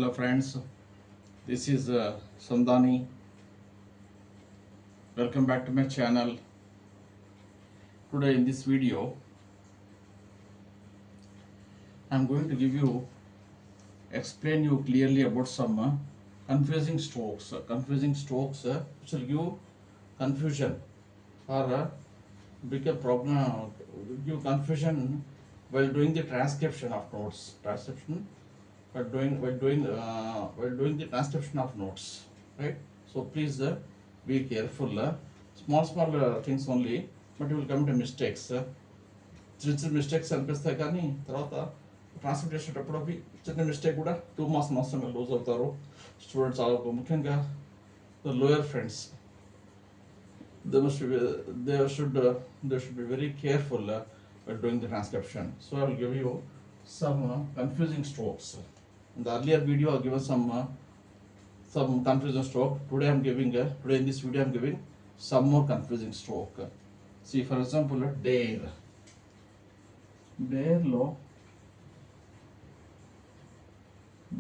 Hello friends, this is Sandani. Welcome back to my channel. Today in this video, I am going to explain you clearly about some confusing strokes. Confusing strokes which will give confusion or become problem, give confusion while doing the transcription of notes. Transcription while doing the transcription of notes, right? So please be careful. Small things only, but you will come to mistakes. చిన్న mistakes అనిపిస్తాయి కానీ తర్వాత transfer చేసేటప్పుడు అవి చిన్న mistake కూడా 2 marks మాత్రమే loose అవుతారు స్టూడెంట్స్. ముఖ్యంగా the lower friends they should be very careful while doing the transcription. So I will give you some confusing strokes. In the earlier video I have given some confusing stroke. Today in this video I am giving some more confusing stroke. See, for example, dare లో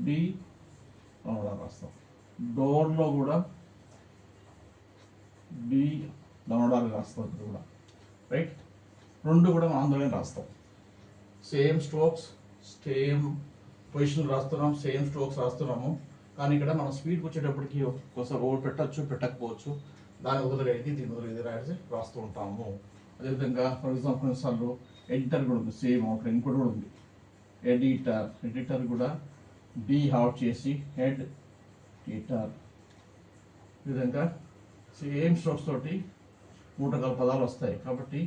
D అలా రాస్తాం. డోర్లో కూడా D దమడాలు రాస్తాం. ఇక్కడ కూడా right, రెండు కూడా మనం ఆందోళన రాస్తాం. సేమ్ స్ట్రోక్స్ సేమ్ పొజిషన్ రాస్తున్నాం, సేమ్ స్ట్రోక్స్ రాస్తున్నాము. కానీ ఇక్కడ మనం స్పీడ్కి వచ్చేటప్పటికి ఒకసారి ఓవర్ పెట్టచ్చు, పెట్టకపోవచ్చు. దాని వదిలేది దీని వదిలేది రాస్తూ ఉంటాము. అదేవిధంగా ఫర్ ఎగ్జాంపుల్ కొన్నిసార్లు ఎడిటర్ కూడా ఉంది, సేమ్ అవుట్ ఇంకోటి కూడా ఉంది ఎడిటర్ కూడా డి హాట్ చేసి హెడ్ ఎడిటర్. ఈ విధంగా సేమ్ స్ట్రోక్స్ తోటి 3 పదాలు వస్తాయి. కాబట్టి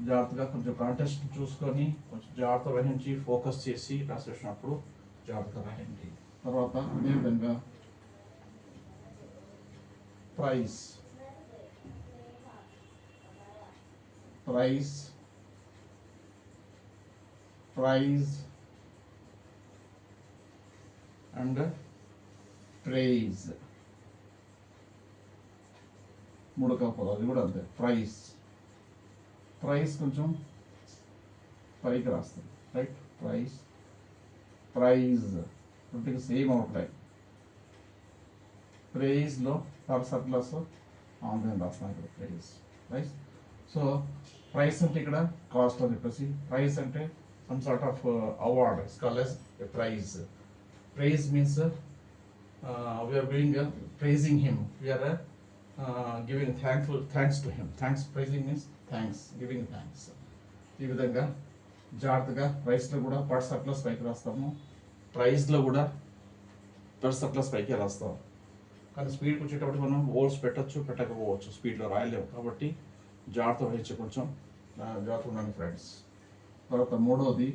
జాగ్రత్తగా కొంచెం కాంటెస్ట్ చూసుకొని కొంచెం జాగ్రత్త వహించి ఫోకస్ చేసి రాసేసినప్పుడు జాగ్రత్తగా రాయండి. తర్వాత అదేవిధంగా ప్రైస్ అండ్ ప్రైజ్ 3 పదాలు, అది కూడా అంతే. ప్రైస్ కొంచెం పైకి రాస్తాం, రైట్. ప్రైజ్ రెండుకి సేమ్ అవుట్లైన్. ప్రైజ్లో సర్ప్లస్ ఆన్లైన్ రాస్తాం ఇక్కడ ప్రైస్. సో ప్రైస్ అంటే ఇక్కడ కాస్ట్ అని చెప్పేసి, ప్రైస్ అంటే some sort of award, it's called as a prize. Prize means we are praising him, we are giving thanks to him. Praising means thanks, giving thanks. ఈ విధంగా జాగ్రత్తగా ప్రైస్లో కూడా పర్ సర్ప్లస్ పైకి రాస్తాము, ప్రైస్లో కూడా పర్ సర్ప్లస్ పైకి రాస్తాం. కానీ స్పీడ్కి వచ్చేటప్పుడు మనం ఓల్స్ పెట్టచ్చు, పెట్టకపోవచ్చు, స్పీడ్లో రాయలేము. కాబట్టి జాగ్రత్త వహించి కొంచెం జాగ్రత్త ఉండండి ఫ్రెండ్స్. తర్వాత మూడవది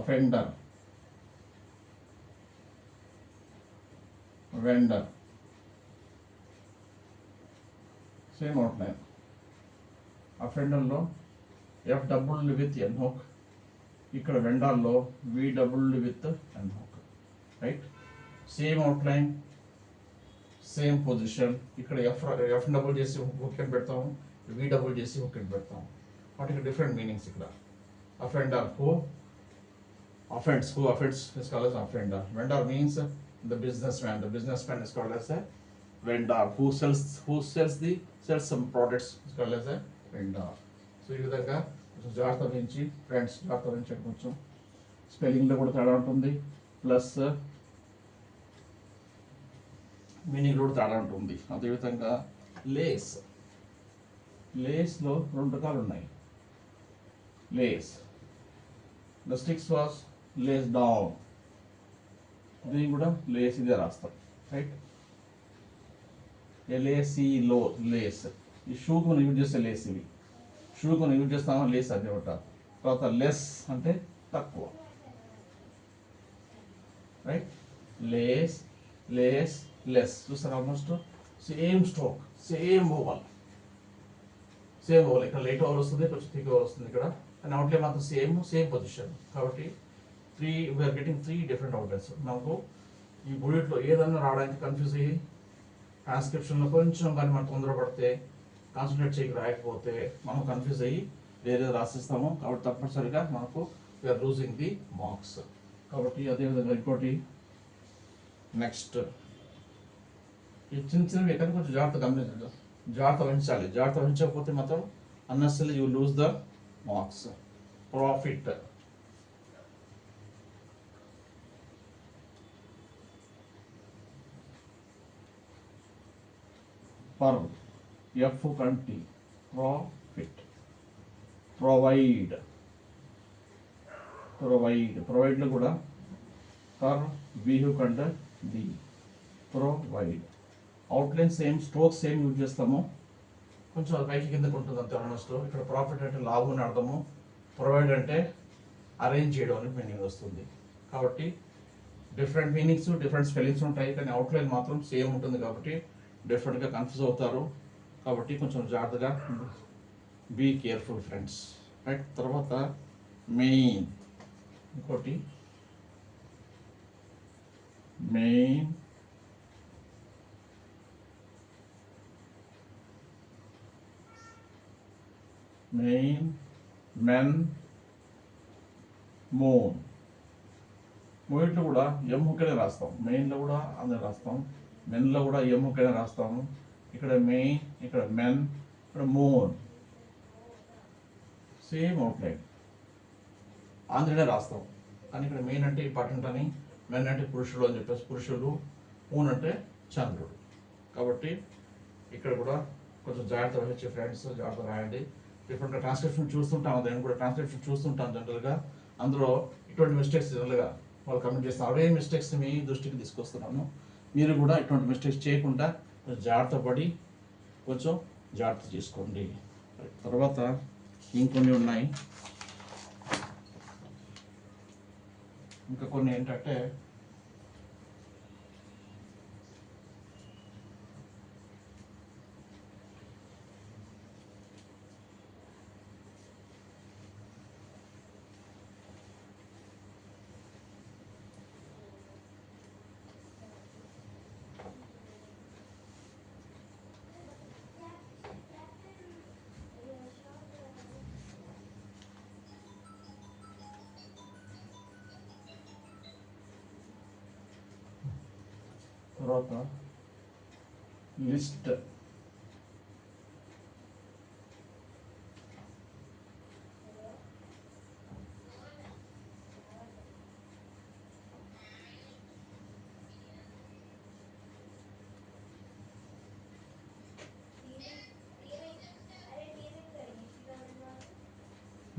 అఫెండర్, వెండర్, సేమ్ అవుట్లైన్. అఫెండర్లో F double with N hook, ఇక్కడ వెండర్లో V double with N hook, right. Same outline, same position. ఇక్కడ ఎఫ్ డబుల్ చేసి హుక్ పెడతాము, వి డబుల్ చేసి హుక్ పెడతాము. వాటికి డిఫరెంట్ మీనింగ్స్. ఇక్కడ offender who offends is called as offender. Vendor means the businessman is called as a vendor. Who sells some products is called as a vendor. So ఈ విధంగా కొంచెం జాగ్రత్త వహించి friends, జాగ్రత్త వహించండి. కొంచెం స్పెల్లింగ్లో కూడా తేడా ఉంటుంది, ప్లస్ మీనింగ్ కూడా తేడా ఉంటుంది. అదేవిధంగా లేస్లో 2 రకాలు ఉన్నాయి. The sticks was lays down, దీన్ని కూడా లేస్ ఇదే రాస్తాం, రైట్. LACలో లేస్. ఈ షూకి మనం యూజ్ చేస్తే లేస్, ఇవి షూకి మనం యూజ్ చేస్తామో లేస్ అదే ఉంటారు. తర్వాత లెస్ అంటే తక్కువ, రైట్. లెస్ చూస్తారు. Almost same stroke, same oval. ఇక్కడ లేట్ ఓవర్ వస్తుంది, కొంచెం థిక్ ఓవర్ వస్తుంది ఇక్కడ. అండ్ అవుట్లైన్ మాత్రం సేమ్ పొజిషన్. కాబట్టి వీఆర్ గెటింగ్ 3 డిఫరెంట్ అవుట్లైన్స్. మనకు ఈ బుల్లెట్లో ఏదన్నా రావడానికి కన్ఫ్యూజ్ అయ్యి ట్రాన్స్క్రిప్షన్లో కొంచెం కానీ మనం తొందరపడితే, కాన్సన్ట్రేట్ చేయక రాయకపోతే మనం కన్ఫ్యూజ్ అయ్యి వేరే రాసిస్తాము. కాబట్టి తప్పనిసరిగా మనకు వీఆర్ లూజింగ్ ది మార్క్స్. కాబట్టి అదేవిధంగా ఇంకోటి నెక్స్ట్ ఈ చిన్న చిన్నవి ఎక్కడ కొంచెం జాగ్రత్త వహించాలి. జాగ్రత్త వహించకపోతే మాత్రం unnecessary you lose the marks. Profit, per, F కంటి, ప్రాఫిట్. ప్రొవైడ్, ప్రొవైడ్లో కూడా పర్, బీహు కంట, the, provide. Outline same, stroke same use చేస్తాము, కొంచెం అది పైకి కిందకు ఉంటుంది అంతే ఆల్మోస్ట్. ఇక్కడ ప్రాఫిట్ అంటే లాభం అని అర్థము, ప్రొవైడ్ అంటే అరేంజ్ చేయడం అని మీనింగ్ వస్తుంది. కాబట్టి డిఫరెంట్ మీనింగ్స్, డిఫరెంట్ స్పెల్లింగ్స్ ఉంటాయి, కానీ అవుట్లైన్ మాత్రం సేమ్ ఉంటుంది. కాబట్టి డిఫరెంట్గా కన్ఫ్యూజ్ అవుతారు. కాబట్టి కొంచెం జాగ్రత్తగా బీ కేర్ఫుల్ ఫ్రెండ్స్, రైట్. తర్వాత మెయిన్, ఇంకోటి మెయిన్, మెయిన్, మెన్, మోన్. మోయిట్లో కూడా ఎమ్ముకనే రాస్తాం, మెయిన్లో కూడా అందరూ రాస్తాం, మెన్లో కూడా ఎమ్ముకనే రాస్తాము. ఇక్కడ మెయిన్, ఇక్కడ మెన్, ఇక్కడ మోన్, సేమ్ అవుట్లైన్ ఆంధ్రనే రాస్తాం. కానీ ఇక్కడ మెయిన్ అంటే ఇంపార్టెంట్ అని, మెన్ అంటే పురుషులు అని చెప్పేసి పురుషులు, మూన్ అంటే చంద్రుడు. కాబట్టి ఇక్కడ కూడా కొంచెం జాగ్రత్త వహించే ఫ్రెండ్స్, జాగ్రత్త రాయండి. డిఫరెంట్గా ట్రాన్స్క్రిప్షన్ చూస్తుంటాం, నేను కూడా ట్రాన్స్క్రిప్షన్ చూస్తుంటాను జనరల్గా. అందులో ఇటువంటి మిస్టేక్స్ జనరల్గా వాళ్ళు కమెంట్ చేస్తారు. అవే మిస్టేక్స్ మీ దృష్టికి తీసుకొస్తున్నాను. మీరు కూడా ఇటువంటి మిస్టేక్స్ చేయకుండా జాగ్రత్త పడి కొంచెం జాగ్రత్త చేసుకోండి. తర్వాత ఇంకొన్ని ఉన్నాయి, ఇంకా కొన్ని ఏంటంటే తర్వాత లిస్ట్,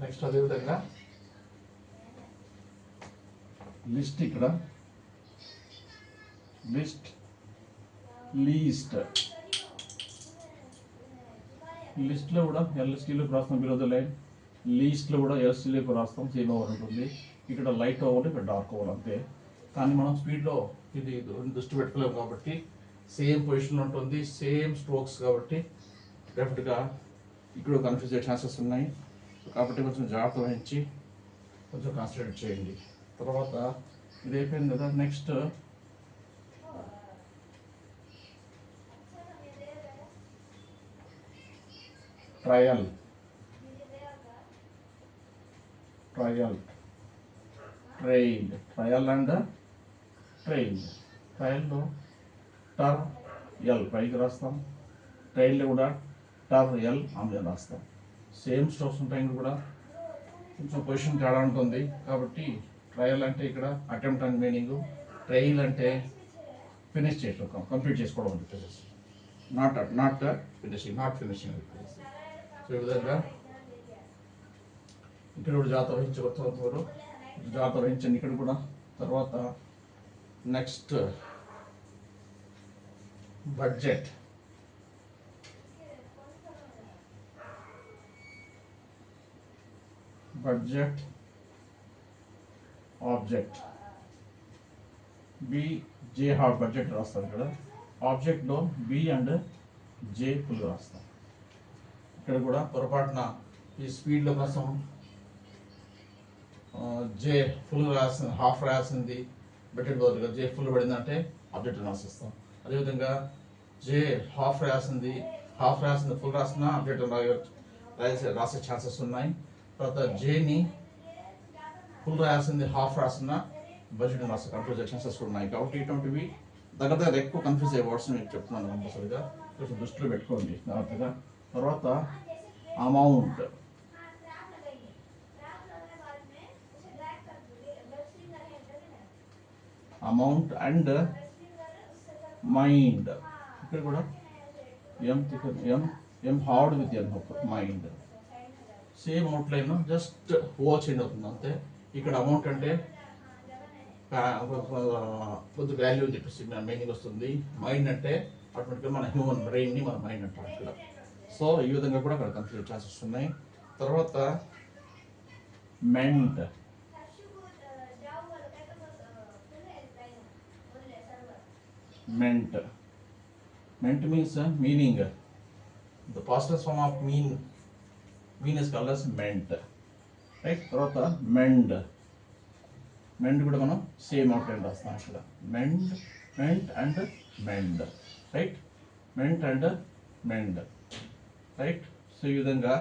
నెక్స్ట్ అదేవిధంగా లిస్ట్, ఇక్కడ లిస్ట్, లీస్ట్. లిస్ట్లో కూడా ఎల్ఎస్టీలోకి రాస్తాం బిలో ద లైన్, లీస్ట్లో కూడా ఎల్ఎస్టీలోకి రాస్తాం, సేమ్ ఓవర్ ఉంటుంది. ఇక్కడ లైట్ ఓవర్, ఇక్కడ డార్క్ ఓవర్ అంతే. కానీ మనం స్పీడ్లో ఇది దృష్టి పెట్టుకోలేము కాబట్టి సేమ్ పొజిషన్ ఉంటుంది, సేమ్ స్ట్రోక్స్ కాబట్టి డెఫినెట్గా ఇక్కడ కన్ఫ్యూజ్ అయ్యే ఛాన్సెస్ ఉన్నాయి. కాబట్టి కొంచెం జాగ్రత్త వహించి కొంచెం కాన్సన్ట్రేట్ చేయండి. తర్వాత ఇది అయిపోయింది కదా, next trial, trial, trail, trial and trail. ట్రయల్లో టర్ ఎల్ పైకి రాస్తాం, ట్రైల్లో కూడా టర్ ఎల్ మీద రాస్తాం. సేమ్ స్ట్రోక్స్ ఉంటాయి, కూడా కొంచెం పొజిషన్ తేడా ఉంటుంది. కాబట్టి ట్రయల్ అంటే ఇక్కడ అటెంప్ట్ అండ్ మీనింగ్, ట్రైల్ అంటే ఫినిష్ చేసుకోవడం, కంప్లీట్ చేసుకోవడం అని చెప్పేసి, not finishing, not finishing. So ఈ విధంగా ఇక్కడ కూడా జాగ్రత్త వహించగలుగుతారు, జాగ్రత్త వహించండి ఇక్కడ కూడా. తర్వాత next budget, budget, object, B J half budget రాస్తాం ఇక్కడ. ఆబ్జెక్ట్లో బి అండ్ జే ఫుల్ రాస్తాం. ఇక్కడ కూడా పొరపాటున ఈ స్పీడ్లో కోసం జే ఫుల్ రాసింది, హాఫ్ రాసింది, బడ్జెట్ బదులుగా జే ఫుల్ పడిందంటే ఆబ్జెక్ట్ రాసిస్తాం. అదేవిధంగా జే హాఫ్ రాసింది, ఫుల్ రాసిన ఆబ్జెక్ట్ రాసే ఛాన్సెస్ ఉన్నాయి. తర్వాత జేని ఫుల్ రాయాల్సింది హాఫ్ రాసిన బడ్జెట్ రాసిన కన్ఫ్యూజ్ ఛాన్సెస్ ఉన్నాయి. కాబట్టి ఇటువంటివి దగ్గర ఎక్కువ కన్ఫ్యూజ్ అయ్యే వర్డ్స్ మీకు చెప్తున్నాను కంపల్సరీగా, కొంచెం దృష్టిలో పెట్టుకోండి జాగ్రత్తగా. తర్వాత అమౌంట్, అమౌంట్ అండ్ మైండ్, ఇక్కడ కూడా ఎం hard with an mind, same outline just ఓ చేంజ్ అవుతుంది అంతే. ఇక్కడ అమౌంట్ అంటే కొద్ది వాల్యూ అని చెప్పేసి మీనింగ్ వస్తుంది. మైండ్ అంటే ఆటోమేటిక్గా మన హ్యూమన్ బ్రెయిన్ని మన మైండ్ అంటారు ఇక్కడ. సో ఈ విధంగా కూడా అక్కడ కన్ఫ్యూజ్ ఛాన్సెస్ ఉన్నాయి. తర్వాత meant, meant meant means meaning. The past tense form of mean is called as meant, right. తర్వాత మెండ్, మెండ్ కూడా మనం సేమ్ అవుట్లైన్ రాస్తాం ఇక్కడ. Meant and mend, right. Meant and mend, right. So ఈ విధంగా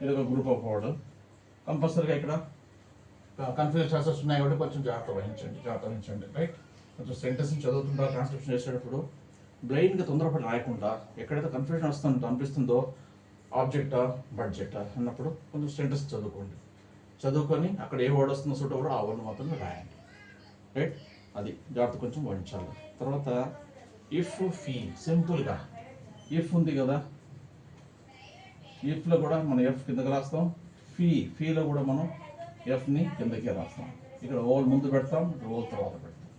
ఇది ఒక గ్రూప్ ఆఫ్ వర్డ్. కంపల్సరీగా ఇక్కడ కన్ఫ్యూజన్ ఛాన్సెస్ ఉన్నాయి కాబట్టి కొంచెం జాగ్రత్త వహించండి, రైట్. కొంచెం సెంటెన్స్ని చదువుతుంటా ట్రాన్స్క్రిప్షన్ చేసేటప్పుడు బ్లైండ్గా తొందరపడి రాయకుండా ఎక్కడైతే కన్ఫ్యూజన్ వస్తుందో అనిపిస్తుందో ఆబ్జెక్టా బడ్జెటా అన్నప్పుడు కొంచెం సెంటెన్స్ చదువుకొని అక్కడ ఏ వర్డ్ వస్తుందో సూట కూడా ఆ వర్డ్ మాత్రమే రాయండి, రైట్. అది జాగ్రత్త కొంచెం వహించాలి. తర్వాత ఇఫ్ ఫీ, సింపుల్గా ఇఫ్ ఉంది కదా, ఇఫ్లో కూడా మనం ఎఫ్ కిందకి రాస్తాం, ఫీలో కూడా మనం ఎఫ్ని కిందకే రాస్తాం. ఇక్కడ ఓల్ ముందు పెడతాం, ఓల్ తర్వాత పెడతాం.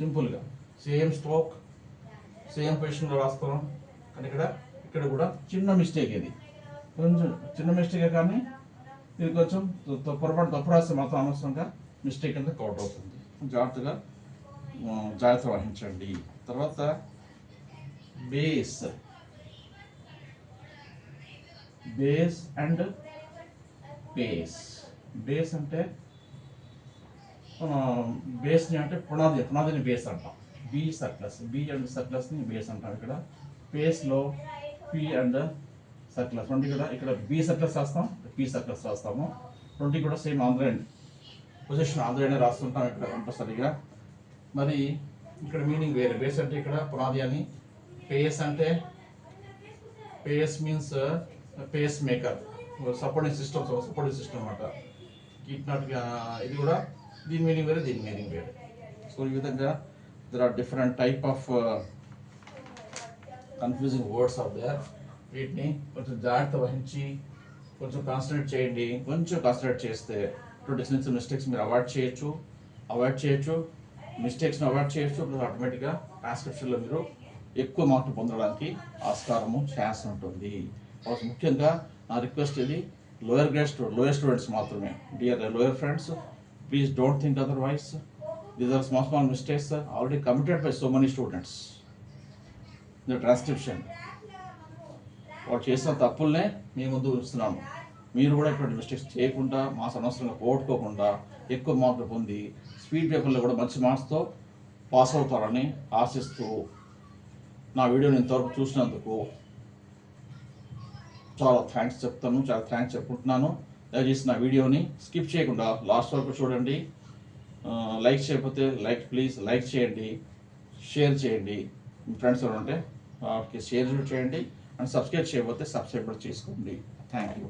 సింపుల్గా సేమ్ స్ట్రోక్ సేమ్ పొజిషన్లో రాస్తాం. కానీ ఇక్కడ కూడా చిన్న మిస్టేక్, ఇది కొంచెం చిన్న మిస్టేకే కానీ ఇది కొంచెం పొరపాటు తప్పు రాస్తే మాత్రం అనవసరంగా మిస్టేక్ అంతా కౌట్ అవుతుంది. జాగ్రత్త వహించండి. తర్వాత బేస్ అండ్ బేస్ అంటే బేస్ని అంటే పునాదిని బేస్ అంటాం. బి అండ్ సర్క్లస్ని బేస్ అంటాం. ఇక్కడ బేస్లో పి అండ్ సర్క్లస్ రెండు కూడా, ఇక్కడ బి సర్క్లస్ రాస్తాం, పి సర్క్లస్ రాస్తాము. రెండు కూడా సేమ్ ఆంధ్రాండ్ పొజిషన్ ఆంధ్రానే రాస్తుంటాం ఇక్కడ కంపల్సరీగా. మరి ఇక్కడ మీనింగ్ వేరే. బేస్ అంటే ఇక్కడ పునాది అని, పేస్ అంటే pace means pacemaker, supporting system అన్నమాట. ఇది కూడా దీని మీనింగ్ వేరే, దీని మీనింగ్ వేరే. సో ఈ విధంగా there are different type of confusing words out there. వీటిని కొంచెం జాగ్రత్త వహించి కొంచెం కాన్సన్ట్రేట్ చేయండి. కొంచెం కాన్సన్ట్రేట్ చేస్తే చిన్న చిన్న మిస్టేక్స్ మీరు అవాయిడ్ చేయొచ్చు, మిస్టేక్స్ని అవాయిడ్ చేయొచ్చు. ప్లస్ ఆటోమేటిక్గా ట్రాన్స్క్రిప్షన్లో మీరు ఎక్కువ మార్కులు పొందడానికి ఆస్కారము ఛాన్స్ ఉంటుంది. ముఖ్యంగా నా రిక్వెస్ట్ ఇది లోయర్ స్టూడెంట్స్ మాత్రమే. Dear lower friends, please don't think otherwise. These are small mistakes already committed by so many students. The transcription. వాళ్ళు చేసిన తప్పుల్నే మీ ముందు ఉంచుతున్నాము. మీరు కూడా ఇటువంటి మిస్టేక్స్ చేయకుండా, మార్క్స్ అనవసరంగా పోగొట్టుకోకుండా ఎక్కువ మార్కులు పొంది స్పీడ్ పేపర్లో కూడా మంచి మార్క్స్తో పాస్ అవుతారని ఆశిస్తూ నా వీడియోని ఇంతవరకు చూసినందుకు చాలా థ్యాంక్స్ చెప్పుకుంటున్నాను. దయచేసి నా వీడియోని స్కిప్ చేయకుండా లాస్ట్ వరకు చూడండి. లైక్ చేయకపోతే ప్లీజ్ లైక్ చేయండి, షేర్ చేయండి. మీ ఫ్రెండ్స్ ఎవరు ఉంటే షేర్ చేయండి. అండ్ సబ్స్క్రైబ్ చేయకపోతే సబ్స్క్రైబ్ కూడా చేసుకోండి. Thank you.